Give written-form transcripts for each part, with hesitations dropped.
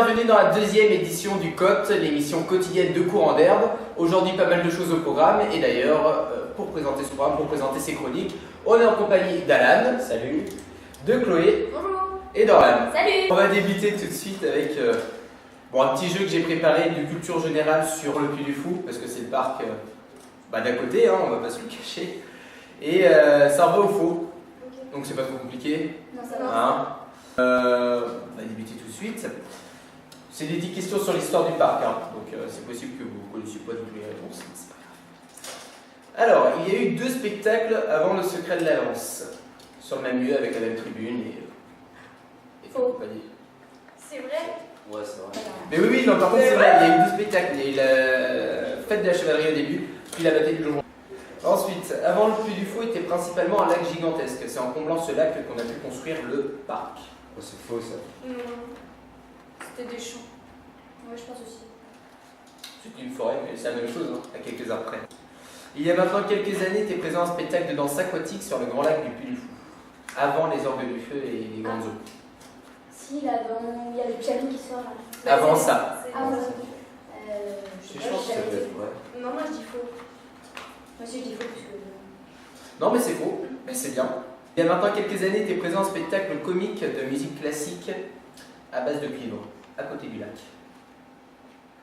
bienvenue dans la deuxième édition du COT, l'émission quotidienne de Courant d'Herbe. Aujourd'hui, pas mal de choses au programme. Et d'ailleurs, pour présenter ce programme, pour présenter ses chroniques, on est en compagnie d'Alan, salut, de Chloé, bonjour, et d'Orlan. salut. On va débuter tout de suite avec un petit jeu que j'ai préparé de culture générale sur le Puy du Fou, parce que c'est le parc d'à côté, hein, on va pas se le cacher. Et ça va au faux, Okay. donc c'est pas trop compliqué. Non, ça va. Hein. On va débuter tout de suite. C'est des 10 questions sur l'histoire du parc, hein. Donc c'est possible que vous ne connaissiez pas toutes les réponses, mais c'est pas grave. Alors, il y a eu 2 spectacles avant le secret de la lance, sur le même lieu avec la même tribune et Faux. compagnie. C'est vrai. Ouais, c'est vrai. Mais oui, non, par contre c'est vrai, il y a eu 2 spectacles. Il y a eu la fête de la chevalerie au début, puis la bataille du Donjon. Ensuite, avant le Puy du Fou était principalement un lac gigantesque. C'est en comblant ce lac qu'on a pu construire le parc. Oh, c'est faux ça. C'était des champs. Ouais, je pense aussi. C'est une forêt, mais c'est la même chose, hein, à quelques heures près. Il y a maintenant quelques années était présent un spectacle de danse aquatique sur le grand lac du Puy du Fou, avant les orgues du feu et les grandes eaux. Si, là, il y a le piano qui sort là. Avant ça. Ah, ouais. Je pense que ça peut être vrai. Non, moi je dis faux. Moi aussi, je dis faux parce que. Non, mais c'est faux, mais c'est bien. Il y a maintenant quelques années était présent un spectacle comique de musique classique à base de cuivre, à côté du lac.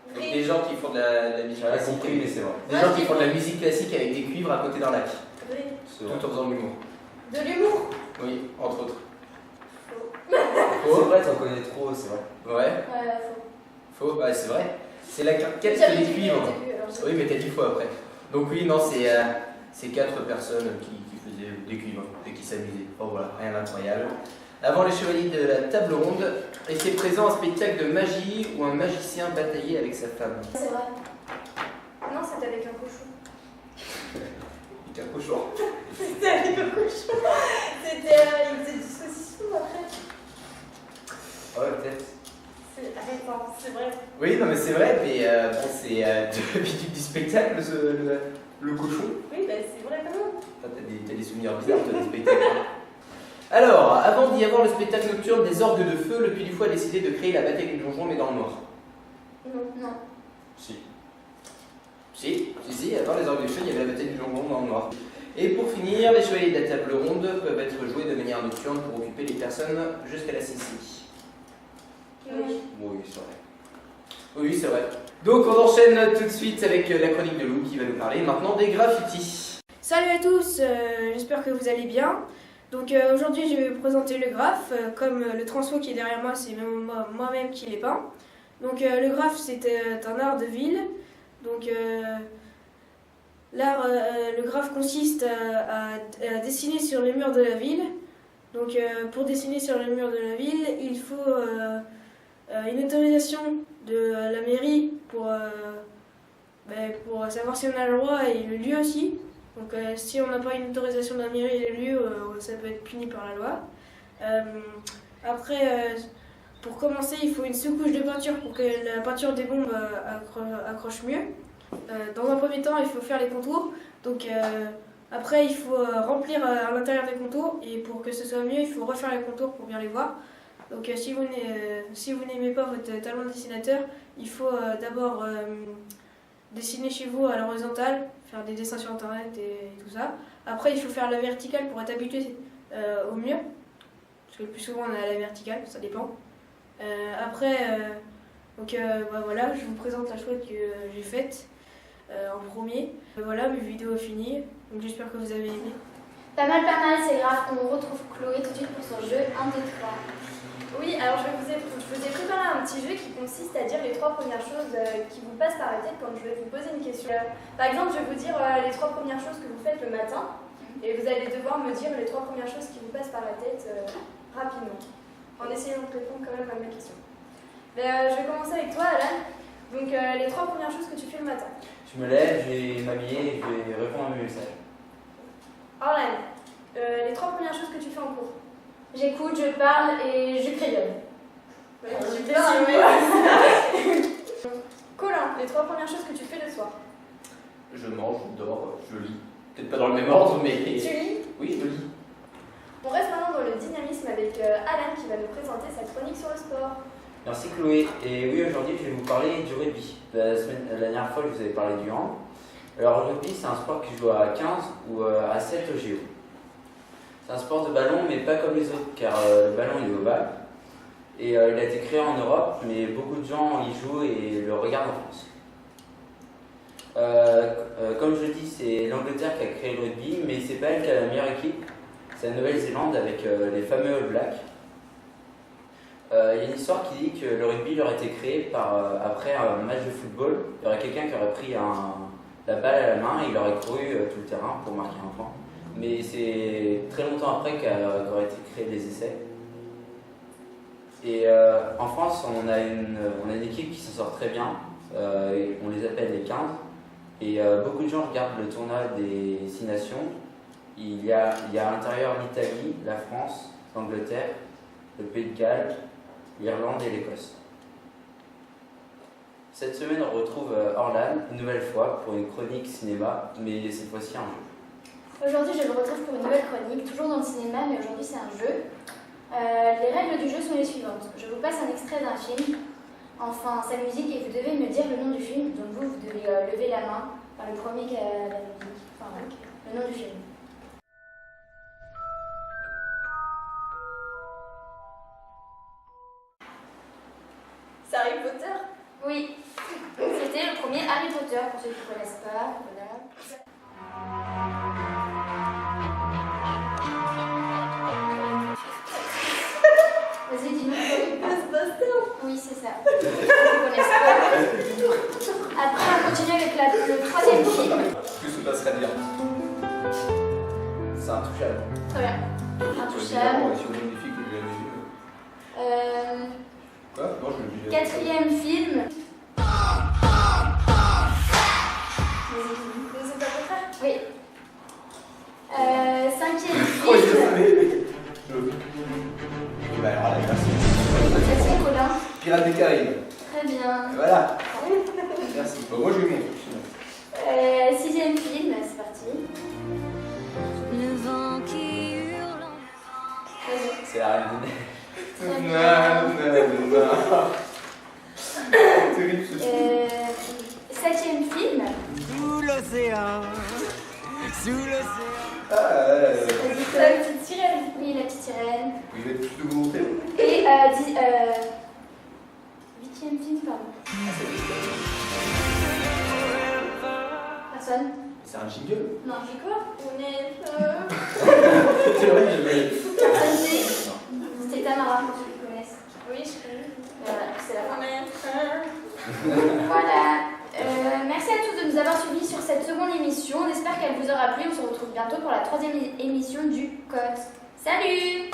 Donc Vrai. des gens qui font de la musique J'avais classique. compris, mais c'est vrai. Des gens qui font de la musique classique avec des cuivres à côté d'un lac, Vrai. C'est tout vrai. en faisant de l'humour. De l'humour. Oui, entre autres. C'est Faux. vrai, t'en connais trop, c'est vrai. Ouais, Faux. faux, bah c'est vrai. C'est la quête J'avais des dit cuivres. au début, alors j'ai- Oui, mais t'as dit faux après. Donc oui, non, c'est 4 personnes qui faisaient des cuivres et qui s'amusaient. Bon voilà, rien d'incroyable. Avant les chevaliers de la table ronde, était présent un spectacle de magie où un magicien bataillait avec sa femme. C'est vrai. Non, c'était avec un cochon. Avec un cochon. C'était avec un cochon. Il faisait du saucisson après. Ah ouais, peut-être. Attends, c'est vrai. Oui, non, mais c'est vrai, mais bon, c'est de l'habitude du spectacle, le cochon. Oui, bah c'est vrai quand même. Enfin, t'as des souvenirs bizarres, toi, des spectacles. Alors, avant d'y avoir le spectacle nocturne des orgues de feu, le Puy du Fou a décidé de créer la bataille du donjon, mais dans le noir. Non. Si. Si, avant les orgues de feu, il y avait la bataille du donjon dans le noir. Et pour finir, les chevaliers de la table ronde peuvent être joués de manière nocturne pour occuper les personnes jusqu'à la cécité. Oui. Oui, c'est vrai. Oui, c'est vrai. Donc on enchaîne tout de suite avec la chronique de Lou qui va nous parler maintenant des graffitis. Salut à tous, j'espère que vous allez bien. Donc aujourd'hui je vais vous présenter le graphe, comme le transfo qui est derrière moi c'est même moi-même qui l'ai peint. Donc le graphe c'est un art de ville. Donc le graphe consiste à dessiner sur les murs de la ville. Donc pour dessiner sur les murs de la ville il faut une autorisation de la mairie pour savoir si on a le droit et le lieu aussi. Donc si on n'a pas une autorisation de la mairie et le lieu, ça peut être puni par la loi. Après, pour commencer, il faut une sous-couche de peinture pour que la peinture des bombes accroche mieux. Dans un premier temps, il faut faire les contours. Donc après, il faut remplir à l'intérieur des contours. Et pour que ce soit mieux, il faut refaire les contours pour bien les voir. Donc si vous n'aimez pas votre talent de dessinateur, il faut d'abord dessiner chez vous à l'horizontale, faire des dessins sur internet et tout ça. Après il faut faire la verticale pour être habitué au mieux, parce que le plus souvent on est à la verticale, ça dépend. Voilà, je vous présente la chouette que j'ai faite en premier. Voilà, mes vidéos finies, donc j'espère que vous avez aimé. Pas mal, c'est grave. On retrouve Chloé tout de suite pour son jeu 1, 2, 3. Oui, alors je vous ai préparé un petit jeu qui consiste à dire les 3 premières choses qui vous passent par la tête quand je vais vous poser une question. Par exemple, je vais vous dire les 3 premières choses que vous faites le matin et vous allez devoir me dire les 3 premières choses qui vous passent par la tête rapidement, en essayant de répondre quand même à ma question. Je vais commencer avec toi, Alan. Donc, les 3 premières choses que tu fais le matin. Je me lève, je vais m'habiller et je vais répondre à mes messages. Orlan, les 3 premières choses que tu fais en cours. J'écoute, je parle et je crayonne. Colin, les 3 premières choses que tu fais le soir. Je mange, je dors, je lis. Peut-être pas dans le même ordre, mais... Tu lis. Oui, je lis. On reste maintenant dans le dynamisme avec Alan qui va nous présenter sa chronique sur le sport. Merci Chloé. Et oui, aujourd'hui je vais vous parler du rugby. La dernière fois je vous avais parlé du hand. Alors le rugby c'est un sport qui joue à 15 ou à 7 au géo. C'est un sport de ballon mais pas comme les autres car le ballon il est ovale. Et il a été créé en Europe mais beaucoup de gens y jouent et le regardent en France. Comme je dis, c'est l'Angleterre qui a créé le rugby, mais c'est pas elle qui a la meilleure équipe. C'est la Nouvelle-Zélande avec les fameux All Blacks. Il y a une histoire qui dit que le rugby leur a été créé après un match de football. Il y aurait quelqu'un qui aurait pris la balle à la main et il aurait couru tout le terrain pour marquer un point. Mais c'est très longtemps après qu'auraient été créés les essais. Et en France, on a une équipe qui s'en sort très bien. On les appelle les 15. Et beaucoup de gens regardent le tournoi des 6 nations. Il y a à l'intérieur l'Italie, la France, l'Angleterre, le Pays de Galles, l'Irlande et l'Écosse. Cette semaine, on retrouve Orlan une nouvelle fois pour une chronique cinéma, mais cette fois-ci un jeu. Aujourd'hui, je vous retrouve pour une nouvelle chronique, toujours dans le cinéma, mais aujourd'hui c'est un jeu. Les règles du jeu sont les suivantes. Je vous passe un extrait d'un film, enfin sa musique, et vous devez me dire le nom du film. Donc vous devez lever la main, enfin, le premier qui a la musique, enfin le nom du film. C'est Harry Potter. Oui, c'était le premier Harry Potter, pour ceux qui ne connaissent pas. Voilà. Vas-y, dis-nous. Ghostbusters. Oui, c'est ça. Ceux qui ne connaissent pas. Après, on continue avec le troisième film. Tout se passerait bien. C'est intouchable. Très bien. Intouchable. Si on est une fille que j'ai jamais vue. Quoi? Non, je le dis. Quatrième film. Vous êtes à peu près? Oui. Cinquième Oh, film. désolé. Bah alors là, merci. Merci Colin. Pirates des Caraïbes. Très bien. Voilà. Merci. Bon, moi je vais monter. Sinon. Sixième film, c'est parti. Le vent qui hurle. Vas-y. C'est la reine des neiges. Terrible ce film. Septième film. Sous l'océan. Sous l'océan. Ah, La petite sirène. Oui, la petite sirène. il va être plus de monter. Et huitième film, pardon. Personne? C'est un jingle. Non, j'ai quoi? On est. C'est vrai, je vais. Personne sait. C'était Tamara, pour ceux qui connaissent. Oui, je connais. Voilà, c'est la fin. On est. Voilà. Merci à tous de nous avoir suivis sur cette seconde émission. On espère qu'elle vous aura plu. On se retrouve bientôt pour la troisième émission du COT. Salut!